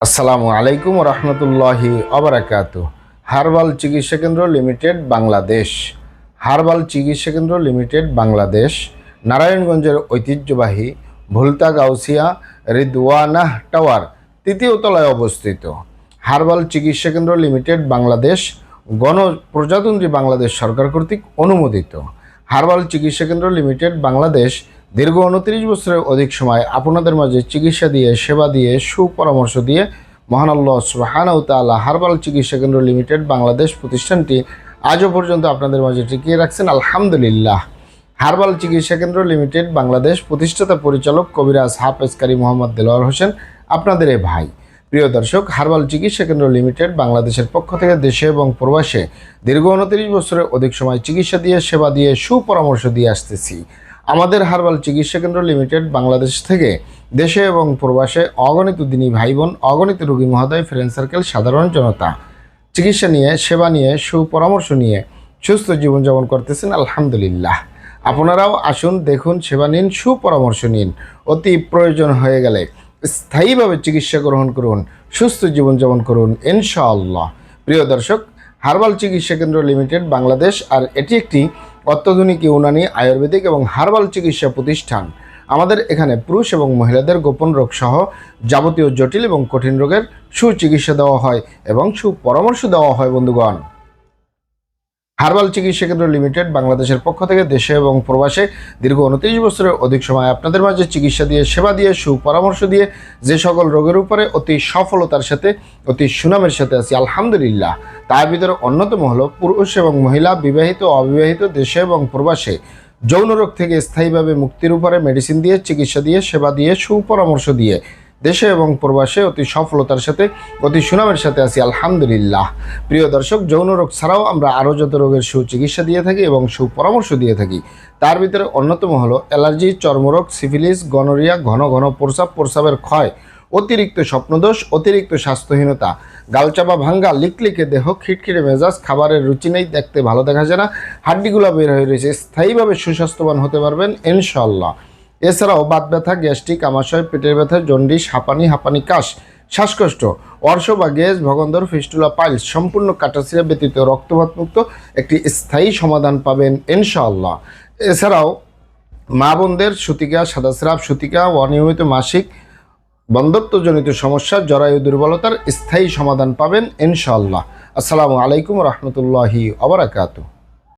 আসসালামু আলাইকুম রহমতুল্লাহি অবরাকাতু। হার্বাল চিকিৎসা কেন্দ্র লিমিটেড বাংলাদেশ। হার্বাল চিকিৎসা কেন্দ্র লিমিটেড বাংলাদেশ নারায়ণগঞ্জের ঐতিহ্যবাহী ভুলতা গাউসিয়া রিদওয়ানাহ টাওয়ার তৃতীয় তলায় অবস্থিত। হার্বাল চিকিৎসা কেন্দ্র লিমিটেড বাংলাদেশ গণপ্রজাতন্ত্রী বাংলাদেশ সরকার কর্তৃক অনুমোদিত। হার্বাল চিকিৎসা কেন্দ্র লিমিটেড বাংলাদেশ দীর্ঘ 29 বছরের অধিক সময় আপনাদের মাঝে চিকিৎসা দিয়ে, সেবা দিয়ে, সুপরামর্শ দিয়ে মহান আল্লাহ সুবহানাহু ওয়া তাআলা হার্বাল চিকিৎসা কেন্দ্র লিমিটেড বাংলাদেশ প্রতিষ্ঠানটি আজও পর্যন্ত আপনাদের মাঝে টিকিয়ে রাখছেন, আলহামদুলিল্লাহ। হার্বাল চিকিৎসা কেন্দ্র লিমিটেড বাংলাদেশ প্রতিষ্ঠাতা পরিচালক কবিরাজ হাফেজ কারি মোহাম্মদ দেলোয়ার হোসেন, আপনাদের এই ভাই। প্রিয় দর্শক, হার্বাল চিকিৎসা কেন্দ্র লিমিটেড বাংলাদেশের পক্ষ থেকে দেশে এবং প্রবাসে দীর্ঘ 29 বছরের অধিক সময় চিকিৎসা দিয়ে, সেবা দিয়ে, সুপরামর্শ দিয়ে আসতেছি। আমাদের হার্বাল চিকিৎসা কেন্দ্র লিমিটেড বাংলাদেশ থেকে দেশে এবং প্রবাসে অগণিত দিনী ভাই বোন, অগণিত রোগী মহোদয়, ফ্রেন্ড সার্কেল, সাধারণ জনতা চিকিৎসা নিয়ে, সেবা নিয়ে, সুপরামর্শ নিয়ে সুস্থ জীবনযাপন করতেছেন, আলহামদুলিল্লাহ। আপনারাও আসুন, দেখুন, সেবা নিন, সুপরামর্শ নিন। অতি প্রয়োজন হয়ে গেলে স্থায়ীভাবে চিকিৎসা গ্রহণ করুন, সুস্থ জীবনযাপন করুন ইনশাআল্লাহ। প্রিয় দর্শক, হার্বাল চিকিৎসা কেন্দ্র লিমিটেড বাংলাদেশ আর এটি একটি অত্যাধুনিক ইউনানি, আয়ুর্বেদিক এবং হার্বাল চিকিৎসা প্রতিষ্ঠান। আমাদের এখানে পুরুষ এবং মহিলাদের গোপন রোগ সহ যাবতীয় জটিল এবং কঠিন রোগের সুচিকিৎসা দেওয়া হয় এবং সুপরামর্শ দেওয়া হয়। বন্ধুগণ, হার্বাল চিকিৎসা কেন্দ্র লিমিটেড বাংলাদেশের পক্ষ থেকে দেশে এবং প্রবাসে দীর্ঘ 29 বছরের অধিক সময় আপনাদের মাঝে চিকিৎসা দিয়ে, সেবা দিয়ে, সুপরামর্শ দিয়ে যে সকল রোগের উপরে অতি সফলতার সাথে, অতি সুনামের সাথে আছি, আলহামদুলিল্লাহ। তার ভিতরে অন্যতম হলো পুরুষ এবং মহিলা, বিবাহিত, অবিবাহিত, দেশে এবং প্রবাসে যৌন রোগ থেকে স্থায়ীভাবে মুক্তির উপরে মেডিসিন দিয়ে, চিকিৎসা দিয়ে, সেবা দিয়ে, সুপরামর্শ দিয়ে দেশে এবং প্রবাসে অতি সফলতার সাথে, অতি সুনামের সাথে আছি, আলহামদুলিল্লাহ। প্রিয় দর্শক, যৌন রোগ ছাড়াও আমরা আরও যত রোগের সুচিকিৎসা দিয়ে থাকি এবং সুপরামর্শ দিয়ে থাকি, তার ভিতরে অন্যতম হলো অ্যালার্জি, চর্মরোগ, সিফিলিস, গনোরিয়া, ঘন ঘন প্রস্রাব, প্রস্রাবের ক্ষয়, অতিরিক্ত স্বপ্নদোষ, অতিরিক্ত স্বাস্থ্যহীনতা, গালচাপা ভাঙ্গা, লিকলিকে দেহ, খিটখিটে মেজাজ, খাবারের রুচি নেই, দেখতে ভালো দেখা যায় না, হাড্ডিগুলো বের হয়ে রয়েছে, স্থায়ীভাবে সুস্বাস্থ্যবান হতে পারবেন ইনশাআল্লাহ। এছাড়াও বাত ব্যথা, গ্যাস্ট্রিক, আমাশয়, পেটের ব্যথা, জন্ডিস, হাঁপানি, কাশ, শ্বাসকষ্ট, অর্শ বা গ্যাস, ভগন্দর, ফিস্টুলা, পাইলস সম্পূর্ণ কাটাছিড়া ব্যতীত রক্তপাত মুক্ত একটি স্থায়ী সমাধান পাবেন ইনশাআল্লাহ। এছাড়াও মা বোনদের সুতিকা, সাদাস্রাব, সুতিকা, অনিয়মিত মাসিক, বন্ধ্যত্বজনিত সমস্যা, জরায়ু দুর্বলতার স্থায়ী সমাধান পাবেন ইনশাআল্লাহ। আসসালামু আলাইকুম রহমতুল্লাহি ওয়া বারাকাতুহু।